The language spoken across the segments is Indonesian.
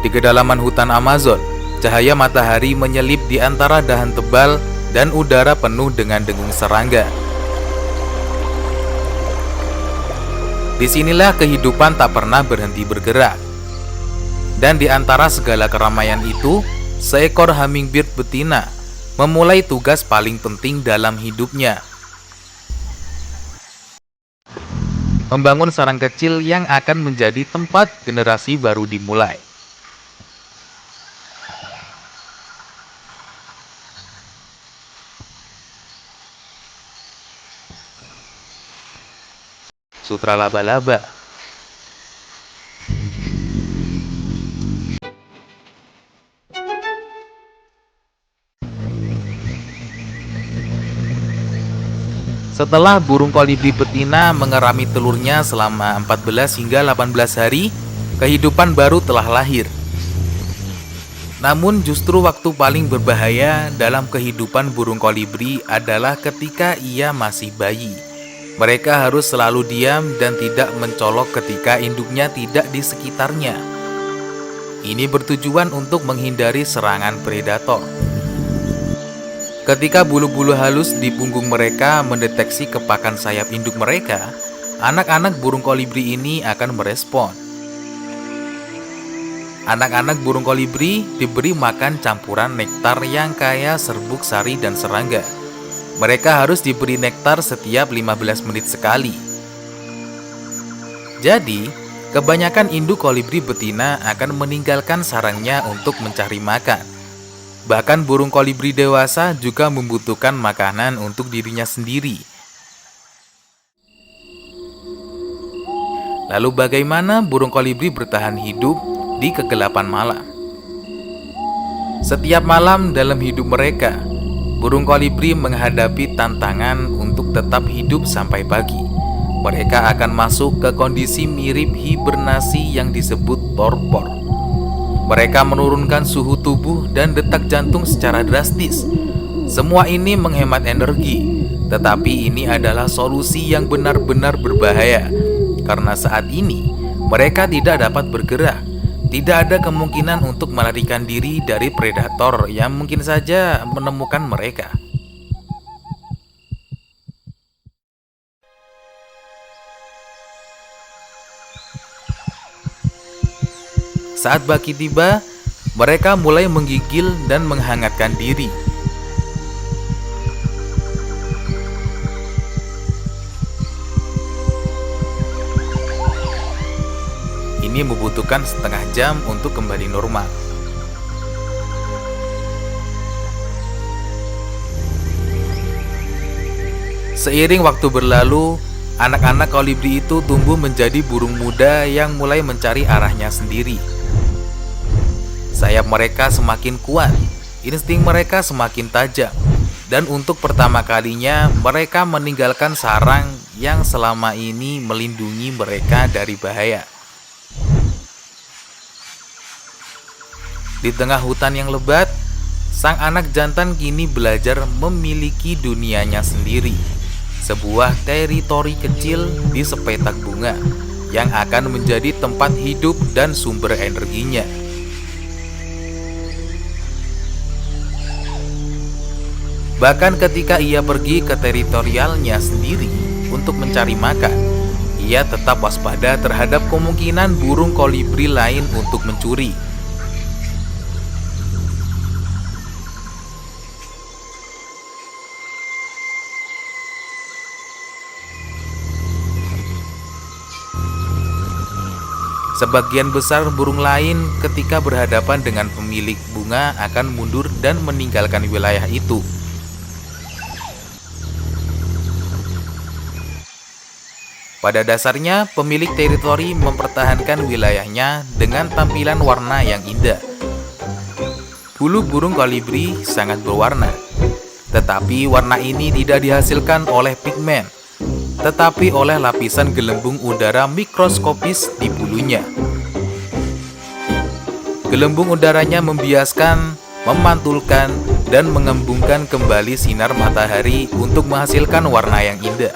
Di kedalaman hutan Amazon, cahaya matahari menyelip di antara dahan tebal dan udara penuh dengan dengung serangga. Disinilah kehidupan tak pernah berhenti bergerak. Dan di antara segala keramaian itu, seekor hummingbird betina memulai tugas paling penting dalam hidupnya. Membangun sarang kecil yang akan menjadi tempat generasi baru dimulai. Sutra Laba-Laba. Setelah burung kolibri betina mengerami telurnya selama 14 hingga 18 hari, kehidupan baru telah lahir. Namun justru waktu paling berbahaya dalam kehidupan burung kolibri adalah ketika ia masih bayi. Mereka harus selalu diam dan tidak mencolok ketika induknya tidak di sekitarnya. Ini bertujuan untuk menghindari serangan predator. Ketika bulu-bulu halus di punggung mereka mendeteksi kepakan sayap induk mereka, anak-anak burung kolibri ini akan merespon. Anak-anak burung kolibri diberi makan campuran nektar yang kaya serbuk sari dan serangga. Mereka harus diberi nektar setiap 15 menit sekali. Jadi, kebanyakan induk kolibri betina akan meninggalkan sarangnya untuk mencari makan. Bahkan burung kolibri dewasa juga membutuhkan makanan untuk dirinya sendiri. Lalu bagaimana burung kolibri bertahan hidup di kegelapan malam? Setiap malam dalam hidup mereka, burung kolibri menghadapi tantangan untuk tetap hidup sampai pagi. Mereka akan masuk ke kondisi mirip hibernasi yang disebut torpor. Mereka menurunkan suhu tubuh dan detak jantung secara drastis. Semua ini menghemat energi, tetapi ini adalah solusi yang benar-benar berbahaya. Karena saat ini, mereka tidak dapat bergerak. Tidak ada kemungkinan untuk melarikan diri dari predator yang mungkin saja menemukan mereka. Saat pagi tiba, mereka mulai menggigil dan menghangatkan diri. Ini membutuhkan setengah jam untuk kembali normal. Seiring waktu berlalu, anak-anak kolibri itu tumbuh menjadi burung muda yang mulai mencari arahnya sendiri. Sayap mereka semakin kuat, insting mereka semakin tajam, dan untuk pertama kalinya mereka meninggalkan sarang yang selama ini melindungi mereka dari bahaya. Di tengah hutan yang lebat, sang anak jantan kini belajar memiliki dunianya sendiri. Sebuah teritori kecil di sepetak bunga yang akan menjadi tempat hidup dan sumber energinya. Bahkan ketika ia pergi ke teritorialnya sendiri untuk mencari makan, ia tetap waspada terhadap kemungkinan burung kolibri lain untuk mencuri. Sebagian besar burung lain ketika berhadapan dengan pemilik bunga akan mundur dan meninggalkan wilayah itu. Pada dasarnya, pemilik teritori mempertahankan wilayahnya dengan tampilan warna yang indah. Bulu burung kolibri sangat berwarna, tetapi warna ini tidak dihasilkan oleh pigmen, tetapi oleh lapisan gelembung udara mikroskopis di bulunya. Gelembung udaranya membiaskan, memantulkan, dan mengembungkan kembali sinar matahari untuk menghasilkan warna yang indah.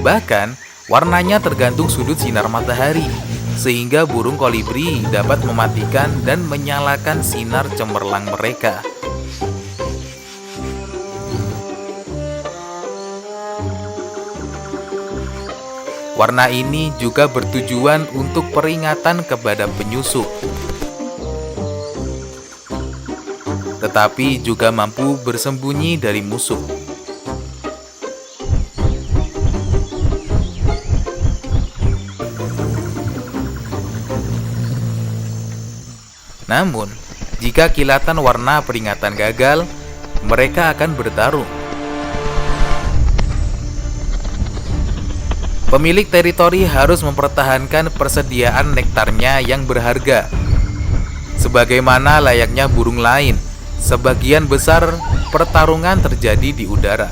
Bahkan, Warnanya tergantung sudut sinar matahari, sehingga burung kolibri dapat mematikan dan menyalakan sinar cemerlang mereka. Warna ini juga bertujuan untuk peringatan kepada penyusup, tetapi juga mampu bersembunyi dari musuh. Namun, jika kilatan warna peringatan gagal, mereka akan bertarung. Pemilik teritori harus mempertahankan persediaan nektarnya yang berharga. Sebagaimana layaknya burung lain, sebagian besar pertarungan terjadi di udara.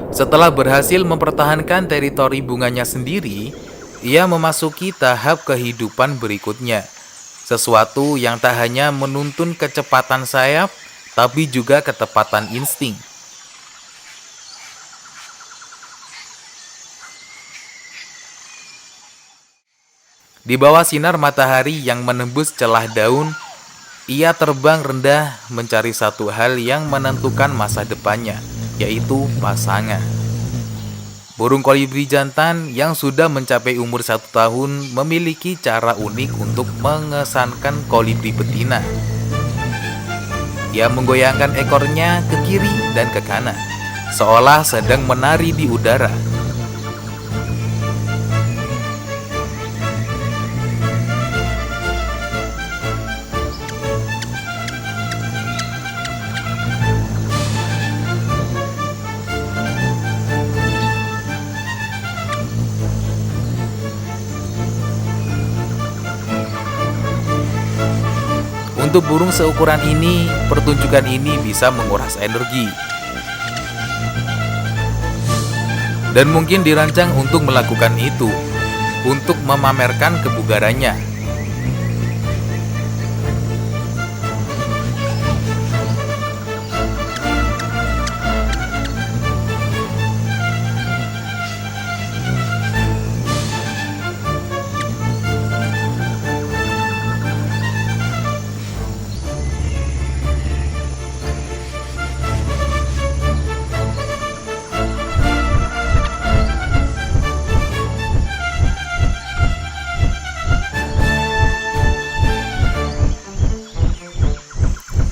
Setelah berhasil mempertahankan teritori bunganya sendiri, ia memasuki tahap kehidupan berikutnya. Sesuatu yang tak hanya menuntun kecepatan sayap, tapi juga ketepatan insting. Di bawah sinar matahari yang menembus celah daun, ia terbang rendah mencari satu hal yang menentukan masa depannya, yaitu pasangan. Burung kolibri jantan yang sudah mencapai umur 1 tahun memiliki cara unik untuk mengesankan kolibri betina. Ia menggoyangkan ekornya ke kiri dan ke kanan, seolah sedang menari di udara. Untuk burung seukuran ini, pertunjukan ini bisa menguras energi. Dan mungkin dirancang untuk melakukan itu, untuk memamerkan kebugarannya.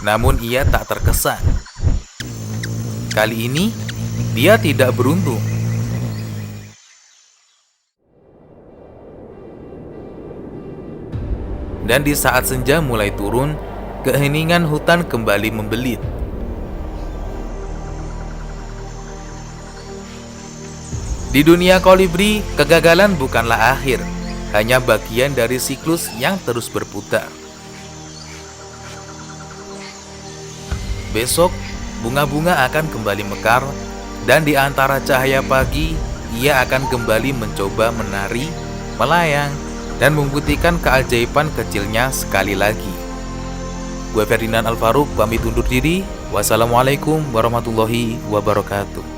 Namun ia tak terkesan. Kali ini, dia tidak beruntung. Dan di saat senja mulai turun, keheningan hutan kembali membelit. Di dunia kolibri, kegagalan bukanlah akhir, hanya bagian dari siklus yang terus berputar. Besok, bunga-bunga akan kembali mekar, dan di antara cahaya pagi, ia akan kembali mencoba menari, melayang, dan membuktikan keajaiban kecilnya sekali lagi. Gue Ferdinand Alfaruk pamit undur diri. Wassalamualaikum warahmatullahi wabarakatuh.